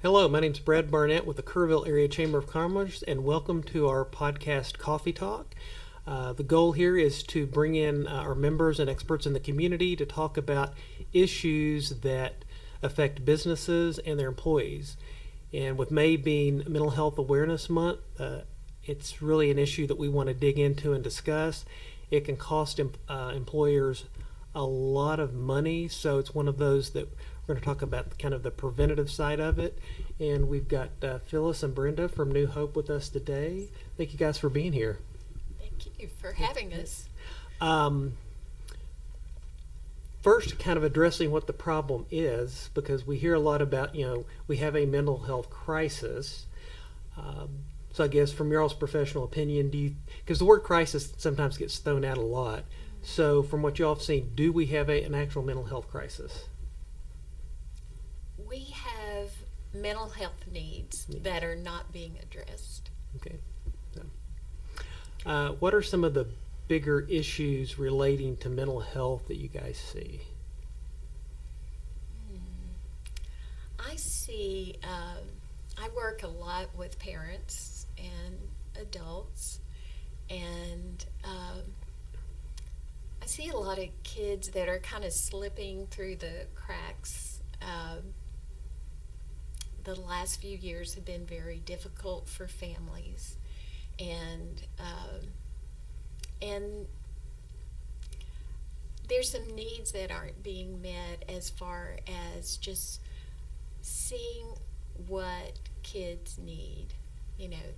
Hello, my name's Brad Barnett with the Kerrville Area Chamber of Commerce, and welcome to our podcast Coffee Talk. The goal here is to bring in our members and experts in the community to talk about issues that affect businesses and their employees. And with May being Mental Health Awareness Month, it's really an issue that we want to dig into and discuss. It can cost employers a lot of money, so it's one of those that we're going to talk about kind of the preventative side of it. And we've got Phyllis and Brenda from New Hope with us today. Thank you guys for being here. Thank you for having us. First, kind of addressing what the problem is, because we hear a lot about, we have a mental health crisis. So I guess from your all's professional opinion, because the word crisis sometimes gets thrown out a lot. So from what y'all have seen, do we have an actual mental health crisis? We have mental health needs that are not being addressed. Okay. So, what are some of the bigger issues relating to mental health that you guys see? I see, I work a lot with parents and adults, and I see a lot of kids that are kind of slipping through the cracks. The last few years have been very difficult for families, and there's some needs that aren't being met as far as just seeing what kids need,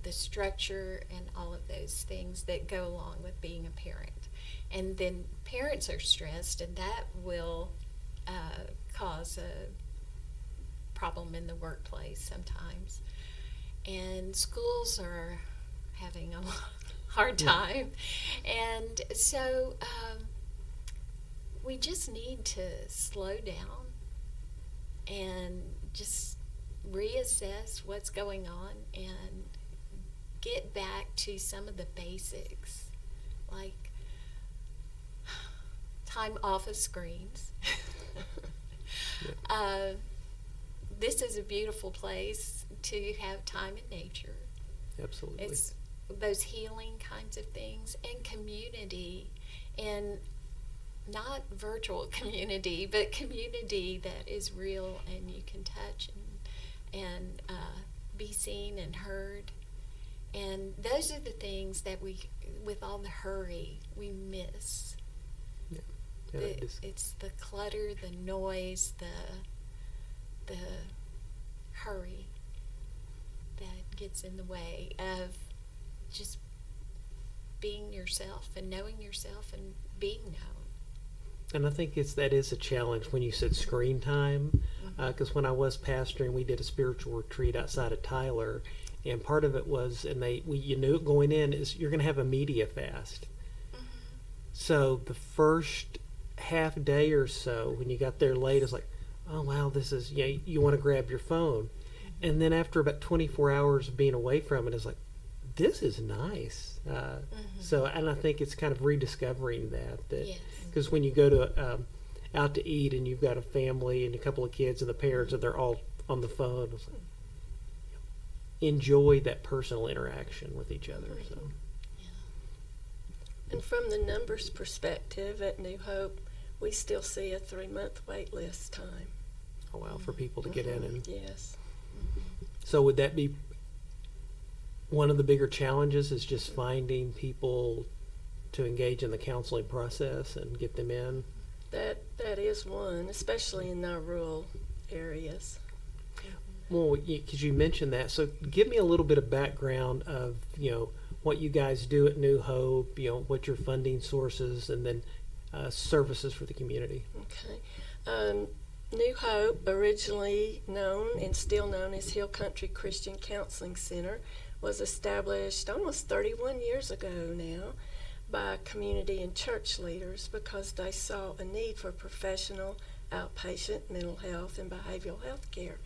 the structure and all of those things that go along with being a parent. And then parents are stressed, and that will cause a problem in the workplace sometimes. And schools are having a hard time. And so we just need to slow down and just reassess what's going on and get back to some of the basics, like time off of screens. This is a beautiful place to have time in nature. Absolutely. It's those healing kinds of things, and community, and not virtual community, but community that is real and you can touch and be seen and heard. And those are the things that we, with all the hurry, we miss. Yeah. It's the clutter, the noise, the hurry that gets in the way of just being yourself and knowing yourself and being known. And I think that is a challenge when you said screen time, because when I was pastoring, we did a spiritual retreat outside of Tyler, and part of it was, you knew it going in, is you're going to have a media fast. So the first half day or so, when you got there late, it's like, oh wow, this is, you want to grab your phone. And then after about 24 hours of being away from it, it's like, this is nice. So, and I think it's kind of rediscovering that because when you go to out to eat and you've got a family and a couple of kids and the parents and they're all on the phone, it's like, enjoy that personal interaction with each other. So, and from the numbers perspective at New Hope, we still see a 3-month wait list time. Oh wow, for people to get in. And yes. So would that be one of the bigger challenges, is just finding people to engage in the counseling process and get them in? That is one, especially in our rural areas. Well, because you mentioned that, so give me a little bit of background of what you guys do at New Hope, what your funding sources, and then services for the community. Okay. New Hope, originally known and still known as Hill Country Christian Counseling Center, was established almost 31 years ago now by community and church leaders because they saw a need for professional outpatient mental health and behavioral health care.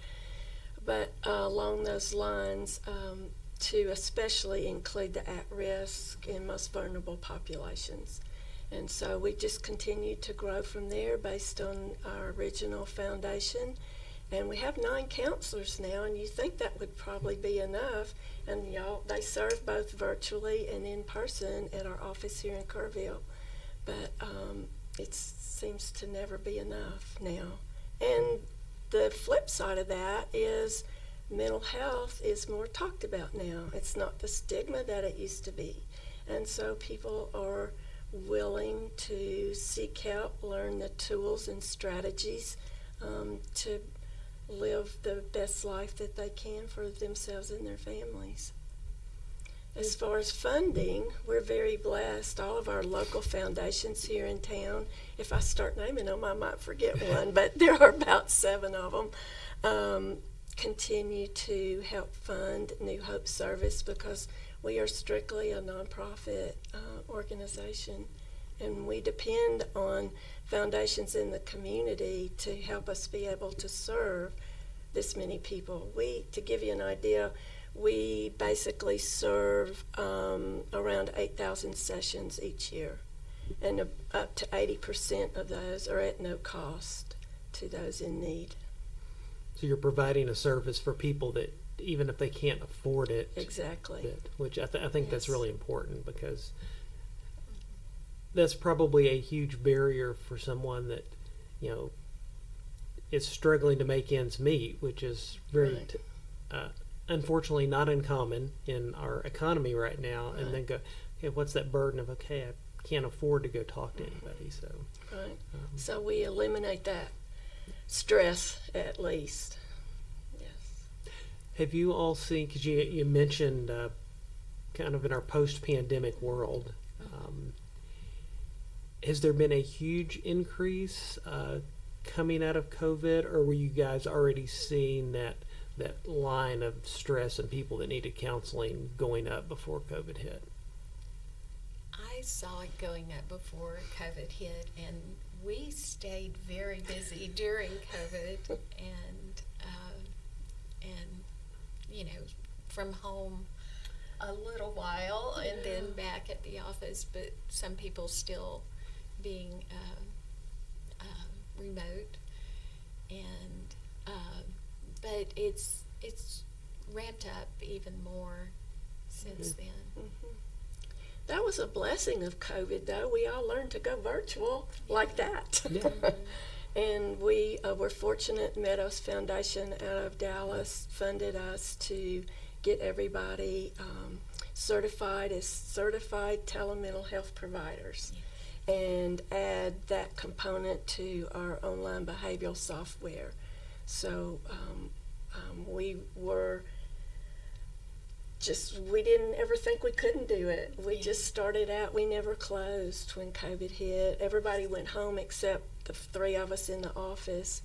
But along those lines, to especially include the at-risk and most vulnerable populations. And so we just continued to grow from there based on our original foundation And we have 9 counselors now, and you think that would probably be enough. And they serve both virtually and in person at our office here in Kerrville. But it seems to never be enough now. And the flip side of that is mental health is more talked about now. It's not the stigma that it used to be. And so people are willing to seek help, learn the tools and strategies to live the best life that they can for themselves and their families. As far as funding, we're very blessed. All of our local foundations here in town, if I start naming them, I might forget one, but there are about 7 of them, continue to help fund New Hope Service because we are strictly a nonprofit organization, and we depend on foundations in the community to help us be able to serve this many people. To give you an idea, we basically serve around 8,000 sessions each year, and up to 80% of those are at no cost to those in need. So you're providing a service for people that, even if they can't afford it, Exactly. which I think that's Yes. really important, because that's probably a huge barrier for someone that, is struggling to make ends meet, which is very, Right. unfortunately, not uncommon in our economy right now. Right. And then go, okay, what's that burden of, okay, I can't afford to go talk to anybody, so. Right. So we eliminate that stress at least. Yes. Have you all seen, because you mentioned kind of in our post-pandemic world, has there been a huge increase coming out of COVID, or were you guys already seeing that line of stress and people that needed counseling going up before COVID hit? I saw it going up before COVID hit, and we stayed very busy during COVID, and from home a little while, and then back at the office. But some people still being remote, and but it's ramped up even more since then. Mm-hmm. That was a blessing of COVID, though. We all learned to go virtual like that. Yeah. And we were fortunate. Meadows Foundation out of Dallas funded us to get everybody certified as certified telemental health providers, and add that component to our online behavioral software. So we didn't ever think we couldn't do it. We just started out. We never closed when COVID hit. Everybody went home except the 3 of us in the office,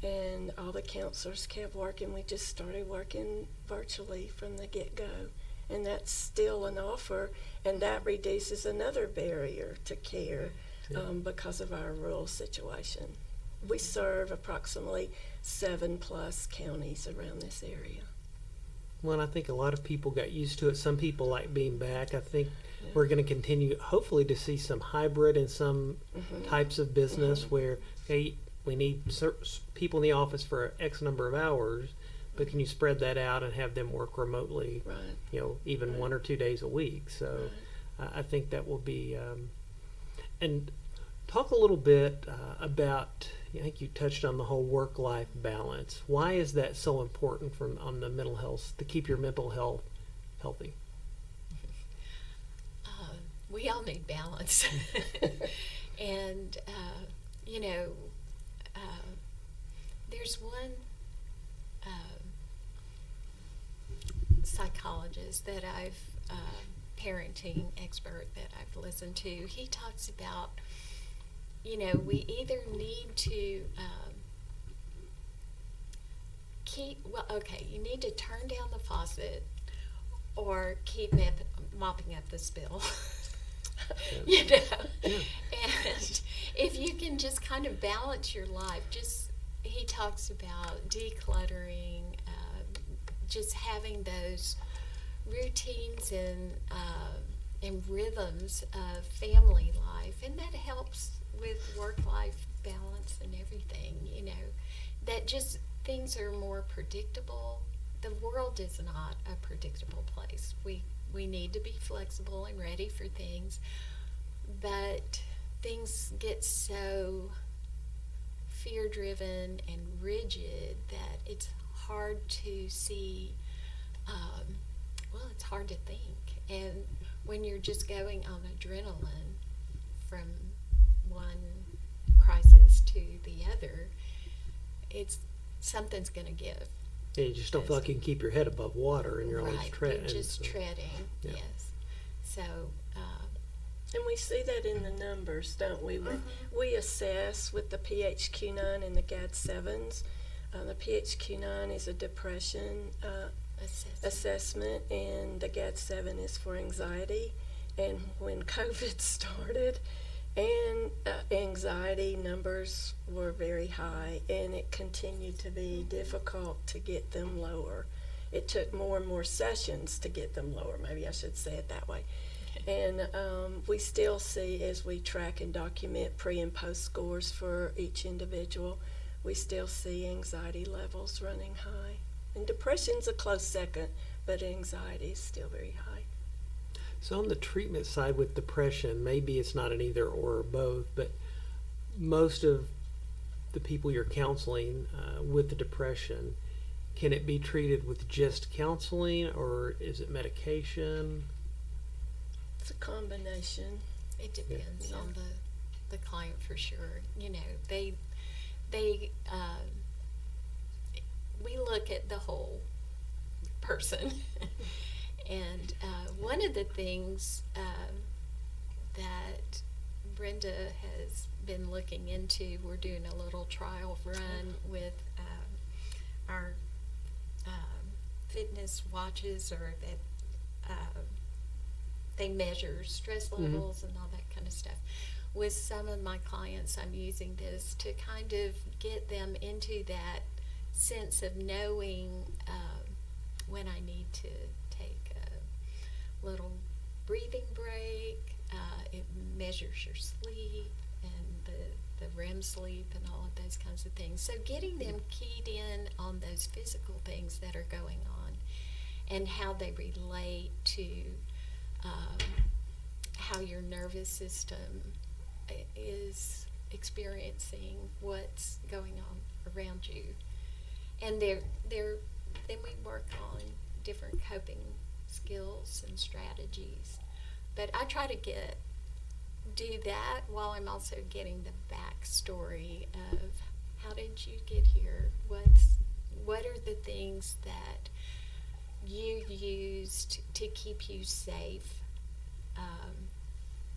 and all the counselors kept working. We just started working virtually from the get-go, and that's still an offer, and that reduces another barrier to care because of our rural situation. We serve approximately 7+ counties around this area. Well, I think a lot of people got used to it. Some people like being back. I think we're going to continue, hopefully, to see some hybrid in some types of business where, hey, we need people in the office for X number of hours, but can you spread that out and have them work remotely, Right. Even 1 or 2 days a week? So I think that will be, and talk a little bit about, I think you touched on the whole work-life balance. Why is that so important on the mental health, to keep your mental health healthy? We all need balance. And, there's one psychologist that parenting expert that I've listened to. He talks about, we either need to you need to turn down the faucet or keep mopping up the spill. Yeah. And if you can just kind of balance your life, he talks about decluttering, just having those routines and rhythms of family life, and that helps with work-life balance and everything, that just things are more predictable. The world is not a predictable place. We need to be flexible and ready for things, but things get so fear driven and rigid that it's hard to see, it's hard to think. And when you're just going on adrenaline from one crisis to the other, it's something's going to give. Yeah, you just don't feel like you can keep your head above water, and you're always treading. You're just treading, Yeah. yes. So, And we see that in the numbers, don't we? We assess with the PHQ-9 and the GAD-7s. The PHQ-9 is a depression assessment, and the GAD-7 is for anxiety. And when COVID started, and anxiety numbers were very high, and it continued to be difficult to get them lower. It took more and more sessions to get them lower, maybe I should say it that way. And we still see, as we track and document pre and post scores for each individual, we still see anxiety levels running high. And depression's a close second, but anxiety is still very high. So on the treatment side with depression, maybe it's not an either or both, but most of the people you're counseling with the depression, can it be treated with just counseling, or is it medication? It's a combination. it depends on the client for sure. You know, they we look at the whole person. And one of the things that Brenda has been looking into, we're doing a little trial run with our fitness watches, or that they measure stress levels and all that kind of stuff. With some of my clients, I'm using this to kind of get them into that sense of knowing when I need to take a little breathing break. It measures your sleep and the REM sleep and all of those kinds of things. So getting them keyed in on those physical things that are going on and how they relate to how your nervous system is experiencing what's going on around you. And then we work on different coping skills and strategies. But I try to do that while I'm also getting the backstory of how did you get here? What are the things that you used to keep you safe?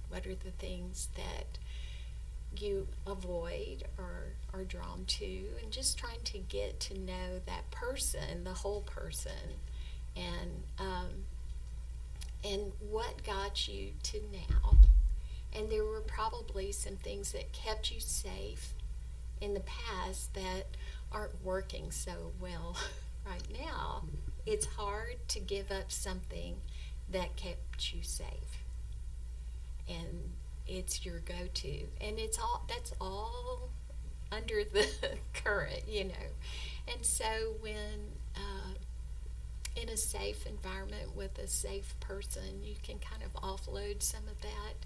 What are the things that you avoid or are drawn to? And just trying to get to know that person, the whole person, and what got you to now. And there were probably some things that kept you safe in the past that aren't working so well right now. It's hard to give up something that kept you safe, and it's your go-to, and that's all under the current, you know. And so when in a safe environment with a safe person, you can kind of offload some of that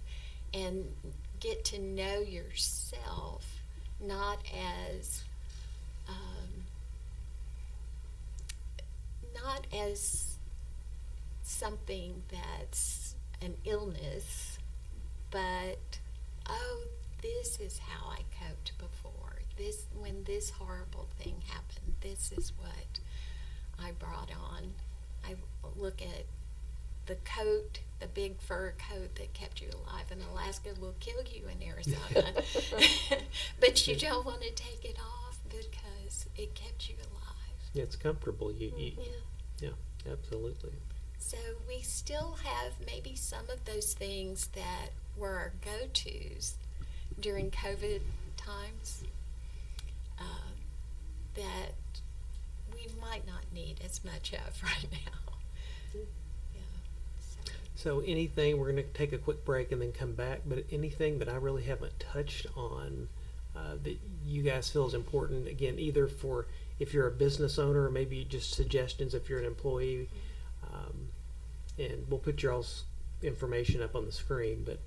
and get to know yourself, not as something that's an illness, but this is how I coped before. When this horrible thing happened, this is what I brought on. I look at the coat, the big fur coat that kept you alive in Alaska will kill you in Arizona. But you don't want to take it off because it kept you alive. Yeah, it's comfortable. Yeah, absolutely. So we still have maybe some of those things that were our go-tos during COVID times that we might not need as much of right now. Yeah. So anything, we're going to take a quick break and then come back, but anything that I really haven't touched on that you guys feel is important. Again, either for if you're a business owner, or maybe just suggestions if you're an employee. And we'll put your all's information up on the screen, but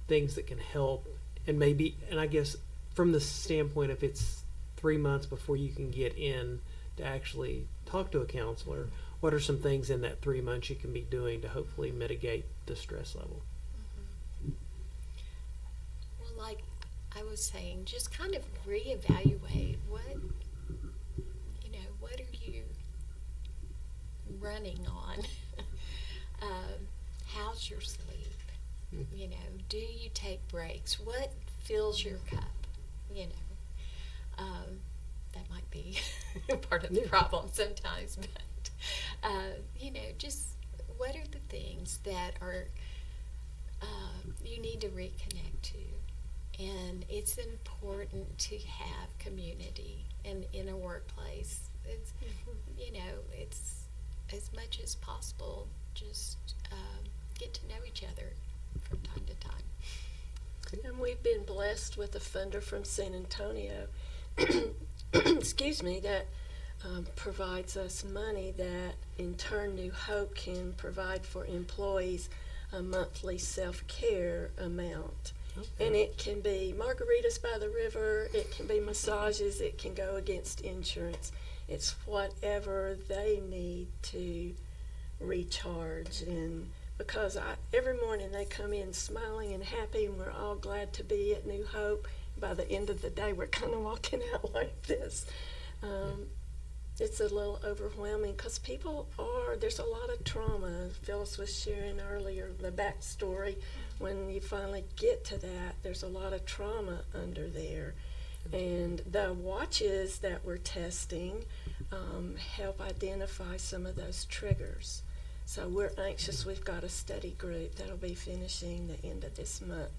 things that can help, and I guess from the standpoint, if it's 3 months before you can get in to actually talk to a counselor, what are some things in that 3 months you can be doing to hopefully mitigate the stress level? Well, like I was saying, just kind of reevaluate what are you running on? How's your sleep? Do you take breaks? What fills your cup? That might be part of the problem sometimes, but just what are the things that are you need to reconnect to? And it's important to have community and in a workplace. It's it's as much as possible, just get to know each other from time to time. And we've been blessed with a funder from San Antonio, excuse me, that provides us money that in turn New Hope can provide for employees a monthly self-care amount. Okay. And it can be margaritas by the river, it can be massages, it can go against insurance. It's whatever they need to recharge. And because every morning they come in smiling and happy, and we're all glad to be at New Hope. By the end of the day, we're kind of walking out like this. It's a little overwhelming because there's a lot of trauma. Phyllis was sharing earlier the backstory. When you finally get to that, there's a lot of trauma under there. And the watches that we're testing help identify some of those triggers. So we're anxious. We've got a study group that'll be finishing the end of this month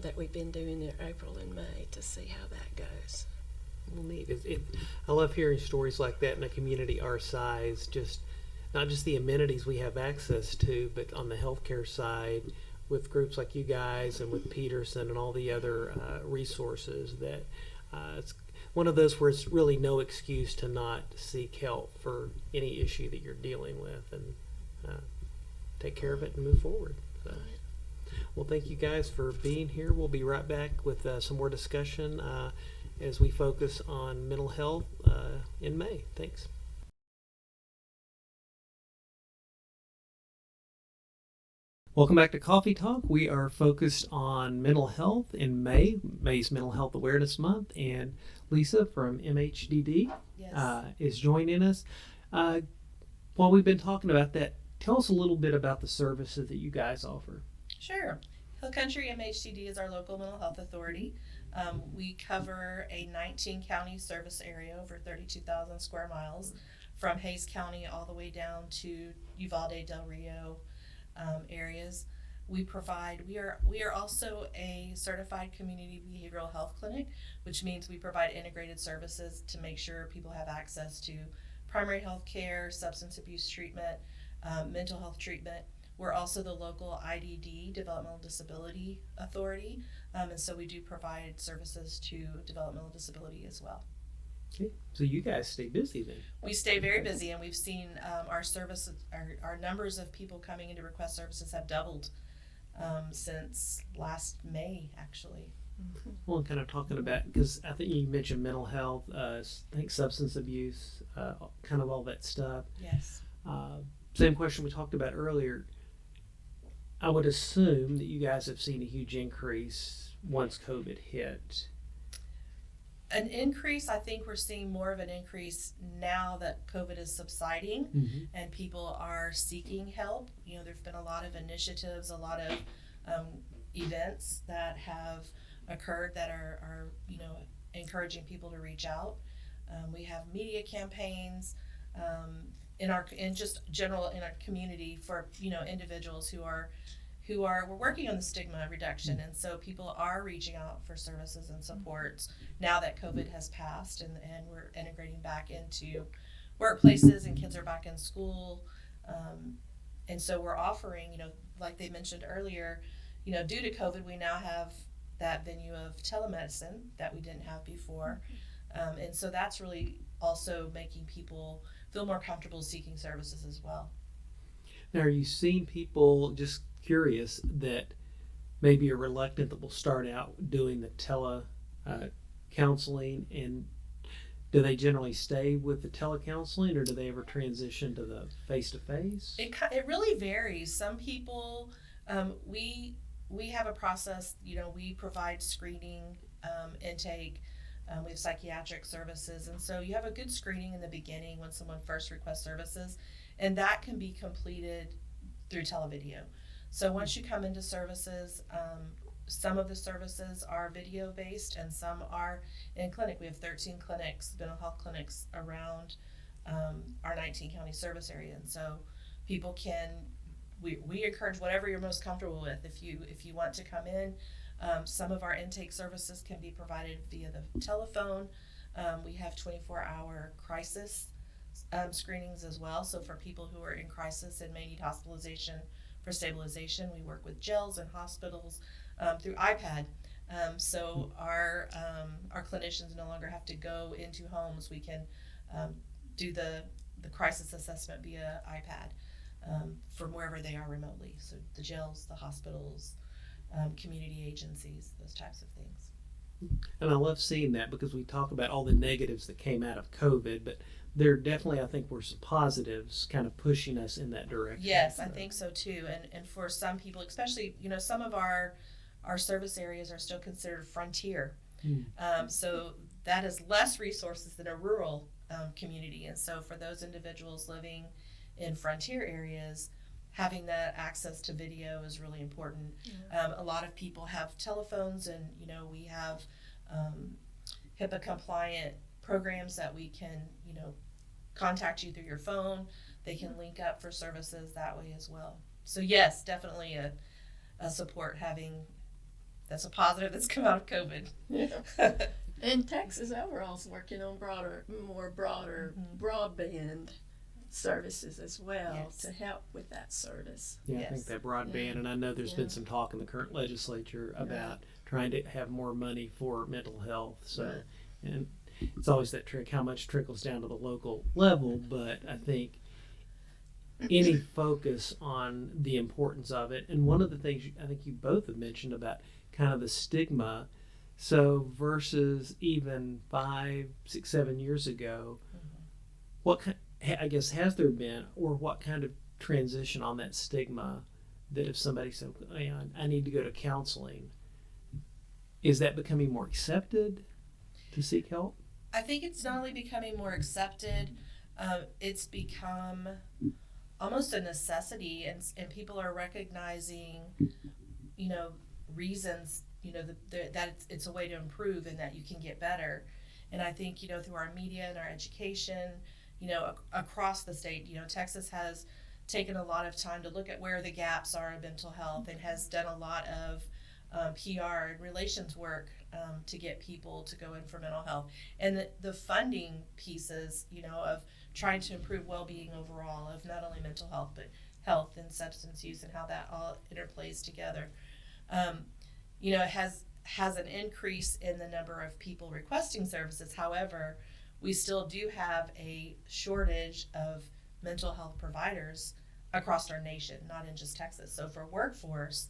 that we've been doing in April and May to see how that goes. Well, neat. I love hearing stories like that in a community our size, just not just the amenities we have access to, but on the healthcare side with groups like you guys and with Peterson and all the other resources that it's one of those where it's really no excuse to not seek help for any issue that you're dealing with, and take care of it and move forward. So, well, thank you guys for being here. We'll be right back with some more discussion as we focus on mental health in May. Thanks. Welcome back to Coffee Talk. We are focused on mental health in May, May's Mental Health Awareness Month, and Lisa from MHDD is joining us. While we've been talking about that, tell us a little bit about the services that you guys offer. Sure. Hill Country MHDD is our local mental health authority. We cover a 19-county service area over 32,000 square miles, from Hays County all the way down to Uvalde, Del Rio areas. We are also a certified community behavioral health clinic, which means we provide integrated services to make sure people have access to primary health care, substance abuse treatment, mental health treatment. We're also the local IDD, Developmental Disability Authority, and so we do provide services to developmental disability as well. Okay. So you guys stay busy then. We stay very busy, and we've seen our services, our numbers of people coming in to request services have doubled since last May, actually. Mm-hmm. Well, kind of talking about, because I think you mentioned mental health, I think substance abuse, kind of all that stuff. Yes. Same question we talked about earlier. I would assume that you guys have seen a huge increase once COVID hit. An increase, I think we're seeing more of an increase now that COVID is subsiding, and people are seeking help. There's been a lot of initiatives, a lot of events that have occurred that are encouraging people to reach out. We have media campaigns in just general in our community for individuals who are we're working on the stigma reduction, and so people are reaching out for services and supports now that COVID has passed, and we're integrating back into workplaces and kids are back in school, and so we're offering, like they mentioned earlier, due to COVID, we now have that venue of telemedicine that we didn't have before. And so that's really also making people feel more comfortable seeking services as well. Now, are you seeing people, just curious, that maybe are reluctant that will start out doing the counseling, and do they generally stay with the telecounseling, or do they ever transition to the face-to-face? It really varies. Some people, we have a process, we provide screening, intake, we have psychiatric services, and so you have a good screening in the beginning when someone first requests services, and that can be completed through televideo. So once you come into services, some of the services are video based and some are in clinic. We have 13 clinics, mental health clinics around our 19 county service area, and so people can, we encourage whatever you're most comfortable with. If you want to come in, some of our intake services can be provided via the telephone. We have 24-hour crisis screenings as well. So for people who are in crisis and may need hospitalization for stabilization, we work with jails and hospitals through iPad. So our clinicians no longer have to go into homes. We can do the crisis assessment via iPad from wherever they are remotely. So the jails, the hospitals, community agencies, those types of things. And I love seeing that, because we talk about all the negatives that came out of COVID, but there definitely, I think, were some positives kind of pushing us in that direction. Yes, I think so too. And for some people, especially, some of our service areas are still considered frontier. So that is less resources than a rural community. And so for those individuals living in frontier areas, having that access to video is really important. A lot of people have telephones, and we have HIPAA compliant programs that we can contact you through your phone. They can link up for services that way as well. So yes, definitely a support having, that's a positive that's come out of COVID. Yeah. And Texas overall is working on more broader broadband services as well to help with that service. Yeah, I think that broadband, and I know there's been some talk in the current legislature about trying to have more money for mental health. So, and it's always that trick, how much trickles down to the local level, but I think any focus on the importance of it. And one of the things I think you both have mentioned about kind of the stigma, so versus even 5, 6, 7 years ago, what I guess has there been, or what kind of transition on that stigma, that if somebody said, I need to go to counseling, is that becoming more accepted to seek help? I think it's not only becoming more accepted, it's become almost a necessity, and people are recognizing, reasons, that it's a way to improve and that you can get better. And I think, through our media and our education, across the state, Texas has taken a lot of time to look at where the gaps are in mental health, and has done a lot of PR and relations work to get people to go in for mental health. And the funding pieces, of trying to improve well-being overall of not only mental health, but health and substance use, and how that all interplays together. It has an increase in the number of people requesting services. However, we still do have a shortage of mental health providers across our nation, not in just Texas. So for workforce,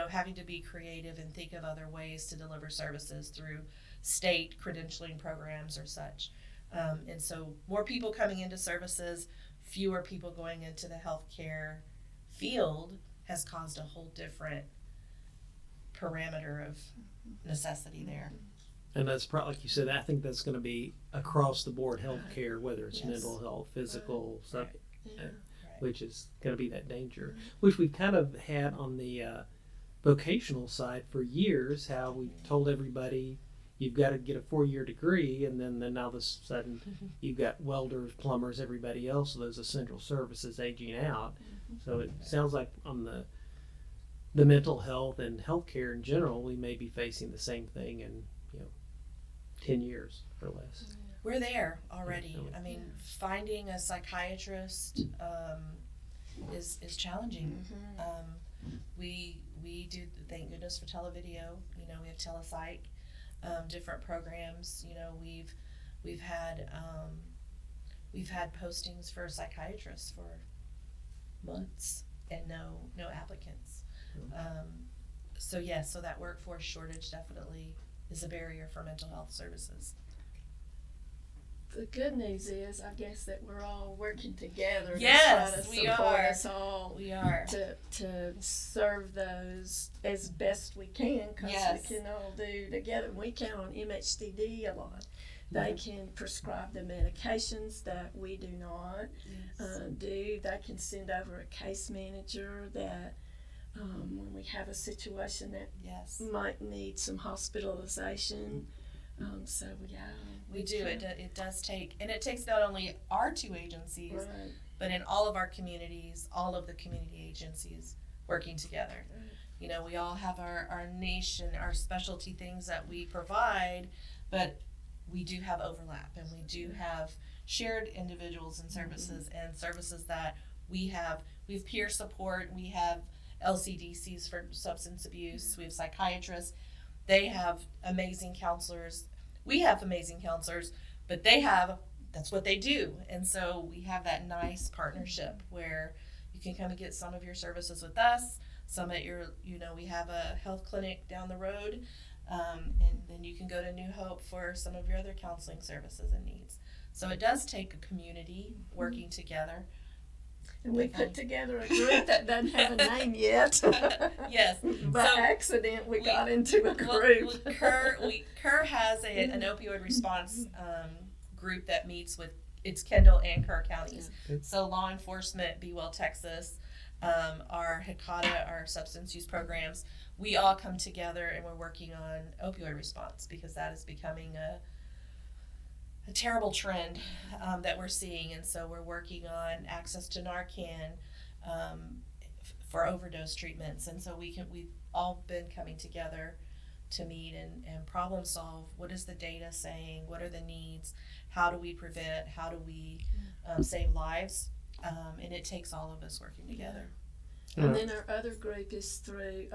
having to be creative and think of other ways to deliver services through state credentialing programs or such. And so more people coming into services, fewer people going into the healthcare field has caused a whole different parameter of necessity there. And that's probably, like you said, I think that's going to be across the board healthcare, whether it's mental health, physical, stuff, which is going to be that danger, which we've kind of had on the vocational side for years, how we told everybody you've got to get a 4-year degree, and then all of a sudden you've got welders, plumbers, everybody else, so those essential services aging out. So it sounds like on the mental health and healthcare in general, we may be facing the same thing in 10 years or less. We're there already. I mean, finding a psychiatrist is challenging. we do, thank goodness for televideo. You know, we have telepsych, different programs. You know, we've had postings for psychiatrists for months and no applicants. So that workforce shortage definitely is a barrier for mental health services. The good news is, I guess, that we're all working together Yes, to try we to support are. us all We are. to serve those as best we can, because Yes. we can all do together. We count on MHTD a lot. They can prescribe the medications that we do not do. They can send over a case manager that when we have a situation that might need some hospitalization. We do. It does take, and it takes not only our two agencies, Right. but in all of our communities, all of the community agencies working together. Right. You know, we all have our niche and our specialty things that we provide, but we do have overlap, and we do have shared individuals and services, and services that we have peer support, we have LCDCs for substance abuse, we have psychiatrists. They have amazing counselors. We have amazing counselors, but that's what they do. And so we have that nice partnership where you can come and get some of your services with us, some at we have a health clinic down the road, and then you can go to New Hope for some of your other counseling services and needs. So it does take a community working together. And we put together a group that doesn't have a name yet. Yes. By accident, we got into a group. Kerr has an opioid response group that meets with, it's Kendall and Kerr counties. Yeah. So law enforcement, Be Well Texas, our HICADA, our substance use programs, we all come together and we're working on opioid response, because that is becoming a terrible trend that we're seeing. And so we're working on access to Narcan for overdose treatments. And so we've all been coming together to meet and problem solve. What is the data saying? What are the needs? How do we prevent? How do we save lives? And it takes all of us working together. And then our other group is through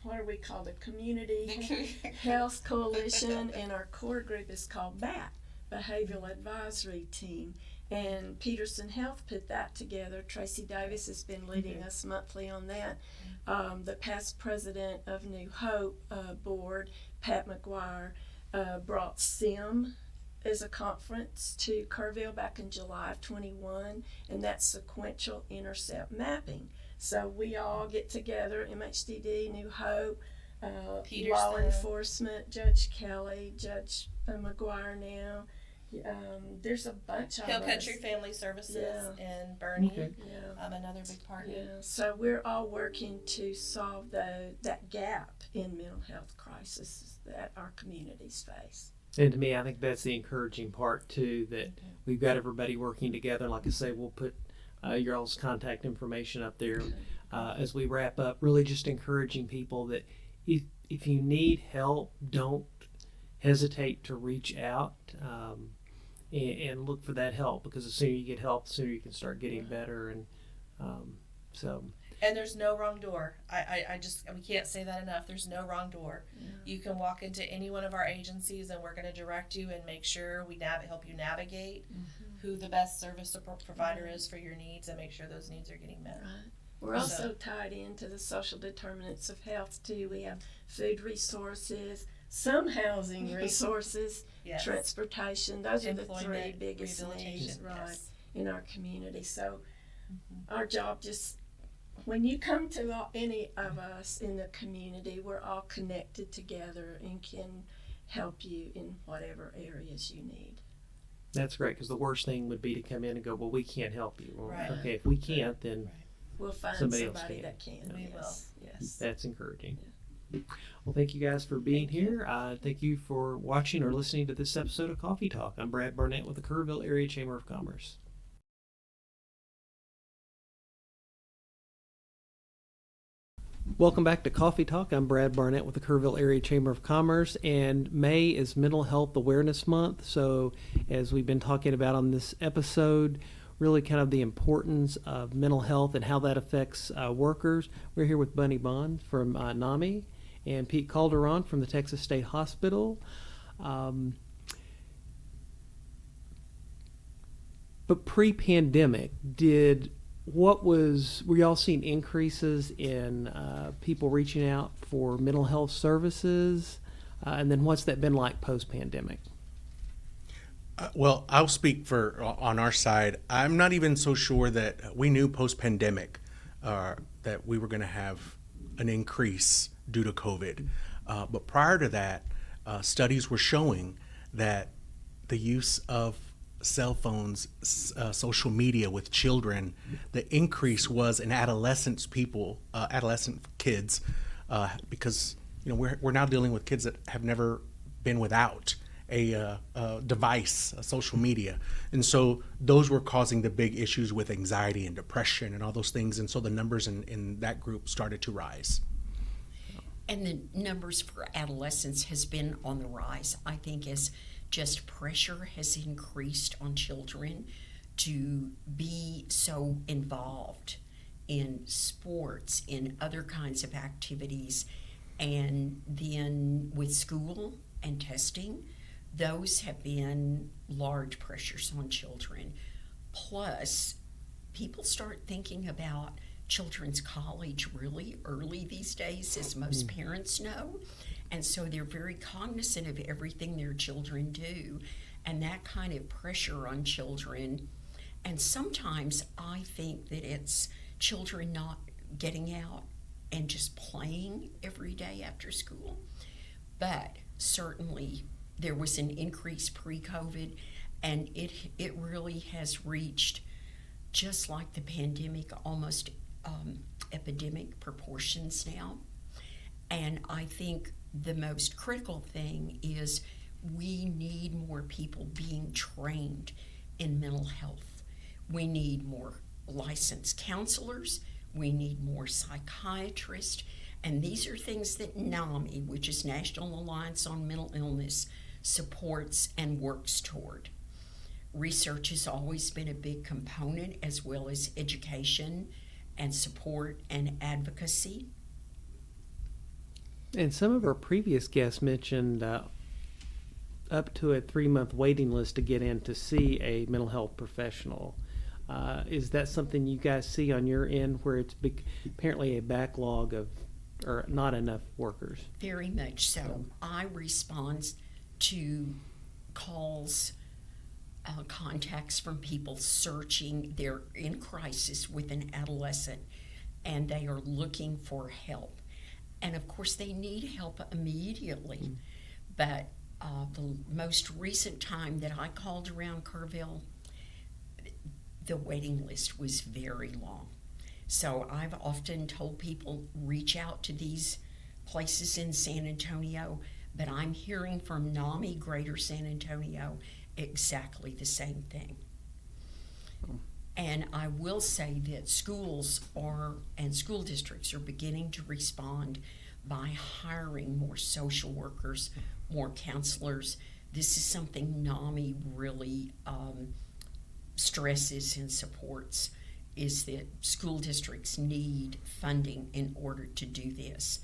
what are we called? The Community Health Coalition, and our core group is called BAT, Behavioral Advisory Team. And Peterson Health put that together. Tracy Davis has been leading us monthly on that. The past president of New Hope board, Pat McGuire, brought SIM as a conference to Kerrville back in July of 21, and that's sequential intercept mapping. So we all get together, MHDD, New Hope, law enforcement, Judge Kelly, Judge McGuire now. There's a bunch of Hill us. Country Family Services and Bernie, another big partner. Yeah, so we're all working to solve that gap in mental health crisis that our communities face. And to me, I think that's the encouraging part too, that we've got everybody working together. Like I say, we'll put your all's contact information up there as we wrap up. Really just encouraging people that if you need help, don't hesitate to reach out and look for that help, because the sooner you get help, the sooner you can start getting better. And And there's no wrong door. We can't say that enough. There's no wrong door. Yeah. You can walk into any one of our agencies, and we're going to direct you and make sure we help you navigate who the best service provider is for your needs, and make sure those needs are getting met. Right. We're also tied into the social determinants of health too. We have food resources, some housing resources, transportation. Those are the three biggest needs, in our community. So our job when you come to any of us in the community, we're all connected together and can help you in whatever areas you need. That's great, because the worst thing would be to come in and go, well, we can't help you. Well, right. Okay, if we can't, then we'll find somebody that can. We will. Yes. That's encouraging. Yeah. Well, thank you guys for being here. Thank you for watching or listening to this episode of Coffee Talk. I'm Brad Barnett with the Kerrville Area Chamber of Commerce. Welcome back to Coffee Talk. I'm Brad Barnett with the Kerrville Area Chamber of Commerce, and May is Mental Health Awareness Month. So as we've been talking about on this episode, really kind of the importance of mental health and how that affects workers. We're here with Bunny Bond from NAMI and Pete Calderon from the Texas State Hospital. But pre-pandemic, were y'all seeing increases in people reaching out for mental health services? And then what's that been like post-pandemic? Well, I'll speak for on our side. I'm not even so sure that we knew post-pandemic that we were going to have an increase due to COVID. But prior to that, studies were showing that the use of cell phones, social media with children, the increase was in adolescent kids, because we're now dealing with kids that have never been without a device, a social media, and so those were causing the big issues with anxiety and depression and all those things, and so the numbers in that group started to rise. And the numbers for adolescents has been on the rise, I think, as just pressure has increased on children to be so involved in sports, in other kinds of activities, and then with school and testing, those have been large pressures on children. Plus, people start thinking about children's college really early these days, as most parents know. And so they're very cognizant of everything their children do, and that kind of pressure on children. And sometimes I think that it's children not getting out and just playing every day after school. But certainly there was an increase pre-COVID, and it really has reached, just like the pandemic, almost epidemic proportions now. And I think the most critical thing is we need more people being trained in mental health. We need more licensed counselors. We need more psychiatrists. And these are things that NAMI, which is National Alliance on Mental Illness, supports and works toward. Research has always been a big component, as well as education and support and advocacy. And some of our previous guests mentioned up to a 3-month waiting list to get in to see a mental health professional. Is that something you guys see on your end, where it's apparently a backlog of or not enough workers? Very much so. I respond to calls, contacts from people searching. They're in crisis with an adolescent, and they are looking for help. And of course, they need help immediately. But the most recent time that I called around Kerrville, the waiting list was very long. So I've often told people, reach out to these places in San Antonio, but I'm hearing from NAMI Greater San Antonio exactly the same thing. And I will say that schools and school districts are beginning to respond by hiring more social workers, more counselors. This is something NAMI really stresses and supports, is that school districts need funding in order to do this,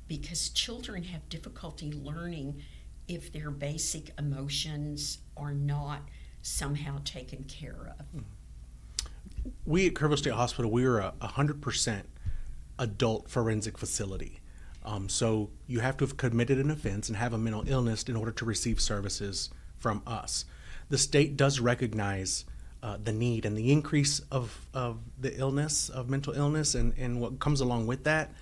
because children have difficulty learning if their basic emotions are not somehow taken care of. We at Kerrville State Hospital, we are a 100% adult forensic facility. So you have to have committed an offense and have a mental illness in order to receive services from us. The state does recognize the need and the increase of the illness, of mental illness, and what comes along with that.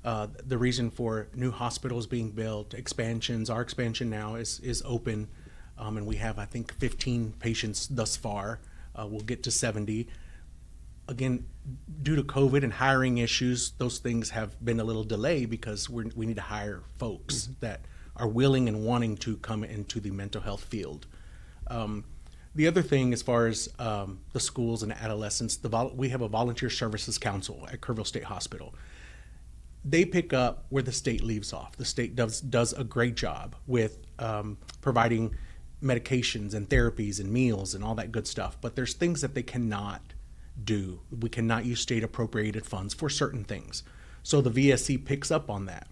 The reason for new hospitals being built, expansions. Our expansion now is open, and we have, I think, 15 patients thus far. We'll get to 70. Again, due to COVID and hiring issues, those things have been a little delayed because we need to hire folks that are willing and wanting to come into the mental health field. The other thing, as far as the schools and adolescents, we have a volunteer services council at Kerrville State Hospital. They pick up where the state leaves off. The state does a great job with providing medications and therapies and meals and all that good stuff. But there's things that they cannot do. We cannot use state appropriated funds for certain things. So the VSC picks up on that.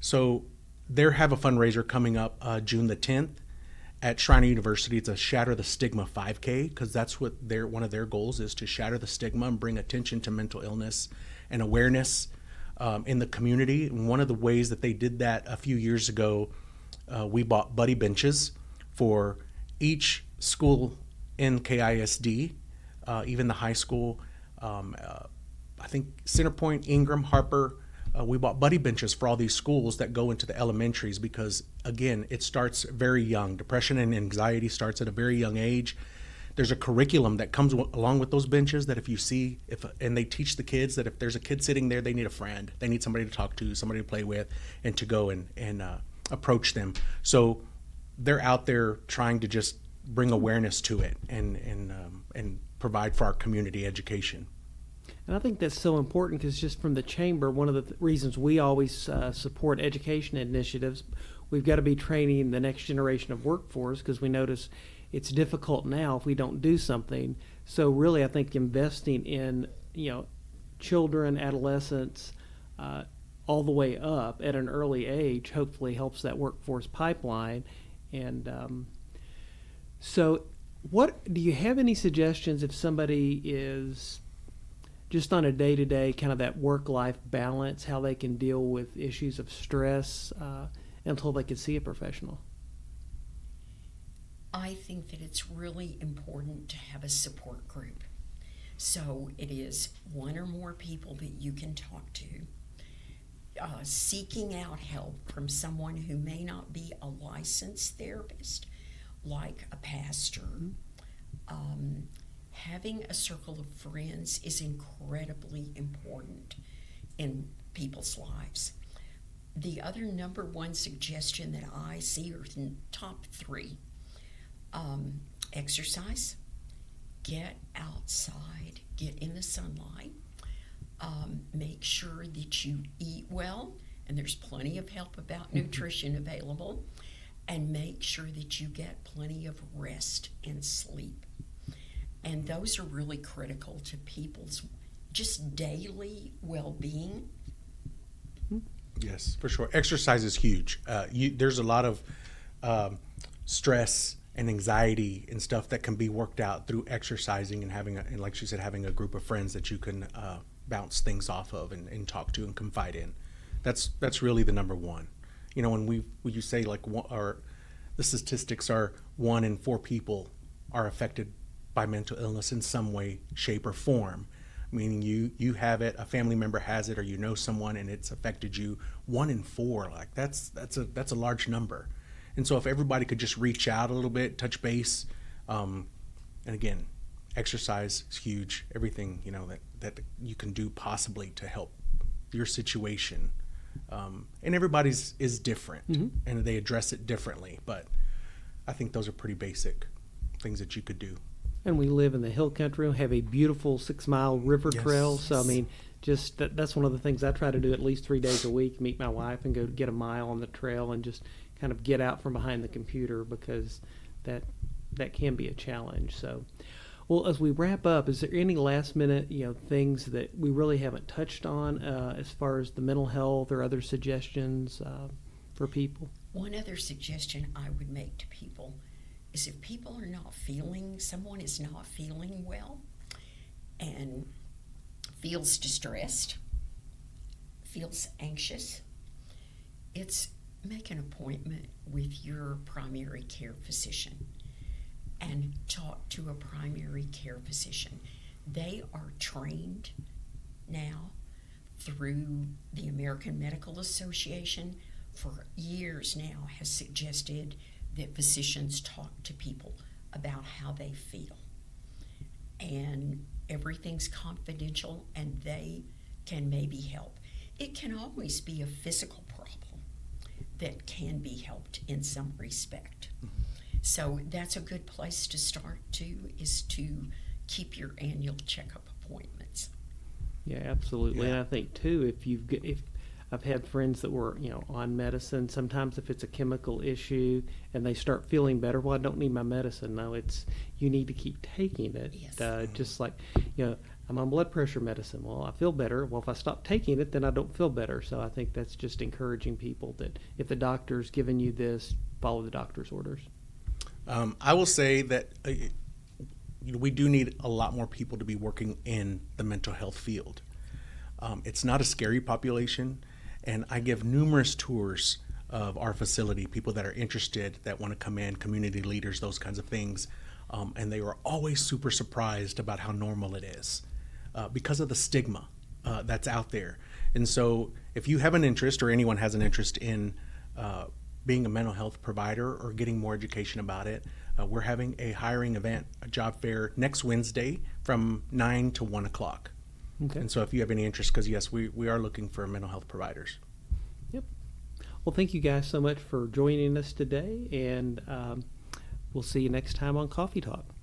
So they have a fundraiser coming up June the 10th at Shriner University. It's a Shatter the Stigma 5K, because that's what one of their goals is, to shatter the stigma and bring attention to mental illness and awareness in the community. And one of the ways that they did that a few years ago, we bought buddy benches for each school in KISD, even the high school. I think Centerpoint, Ingram, Harper, we bought buddy benches for all these schools that go into the elementaries, because again, it starts very young. Depression and anxiety starts at a very young age. There's a curriculum that comes along with those benches that and they teach the kids that if there's a kid sitting there, they need a friend, they need somebody to talk to, somebody to play with, and to go and approach them. So they're out there trying to just bring awareness to it and provide for our community education. And I think that's so important, because just from the chamber, one of the reasons we always support education initiatives, we've got to be training the next generation of workforce, because we notice it's difficult now if we don't do something. So really, I think investing in children, adolescents, all the way up at an early age, hopefully helps that workforce pipeline. And so, what do you have any suggestions if somebody is just on a day-to-day kind of that work-life balance, how they can deal with issues of stress until they can see a professional? I think that it's really important to have a support group. So it is one or more people that you can talk to. Seeking out help from someone who may not be a licensed therapist, like a pastor. Having a circle of friends is incredibly important in people's lives. The other number one suggestion that I see are top three. Exercise, get outside, get in the sunlight, make sure that you eat well, and there's plenty of help about nutrition available, and make sure that you get plenty of rest and sleep. And those are really critical to people's just daily well-being. Yes, for sure. Exercise is huge. There's a lot of stress and anxiety and stuff that can be worked out through exercising and and like she said, having a group of friends that you can bounce things off of and talk to and confide in. That's really the number one. When you say the statistics are 1 in 4 people are affected by mental illness in some way, shape, or form. Meaning you have it, a family member has it, or someone and it's affected you. 1 in 4, that's a large number. And so if everybody could just reach out a little bit, touch base, and again, exercise is huge. Everything that you can do possibly to help your situation, and everybody's is different, and they address it differently. But I think those are pretty basic things that you could do. And we live in the hill country, have a beautiful 6-mile river trail. So, I mean, just that's one of the things I try to do at least 3 days a week, meet my wife and go get a mile on the trail and just kind of get out from behind the computer, because that can be a challenge. So, well, as we wrap up, is there any last minute, things that we really haven't touched on as far as the mental health or other suggestions for people? One other suggestion I would make to people is if someone is not feeling well and feels distressed, feels anxious, it's make an appointment with your primary care physician and talk to a primary care physician. They are trained now through the American Medical Association, for years now has suggested that physicians talk to people about how they feel. And everything's confidential, and they can maybe help. It can always be a physical problem that can be helped in some respect. So that's a good place to start too, is to keep your annual checkup appointments. Yeah, absolutely. Yeah. And I think too, if I've had friends that were, on medicine. Sometimes if it's a chemical issue and they start feeling better, well, I don't need my medicine. No, it's you need to keep taking it. Yes. Just like, I'm on blood pressure medicine. Well, I feel better. Well, if I stop taking it, then I don't feel better. So I think that's just encouraging people that if the doctor's giving you this, follow the doctor's orders. I will say that we do need a lot more people to be working in the mental health field. It's not a scary population, and I give numerous tours of our facility, people that are interested, that want to come in, community leaders, those kinds of things, and they were always super surprised about how normal it is because of the stigma that's out there. And so if you have an interest, or anyone has an interest in being a mental health provider or getting more education about it, we're having a hiring event, a job fair, next Wednesday from 9 to 1 o'clock. Okay. And so if you have any interest, because yes, we are looking for mental health providers. Yep. Well, thank you guys so much for joining us today, and we'll see you next time on Coffee Talk.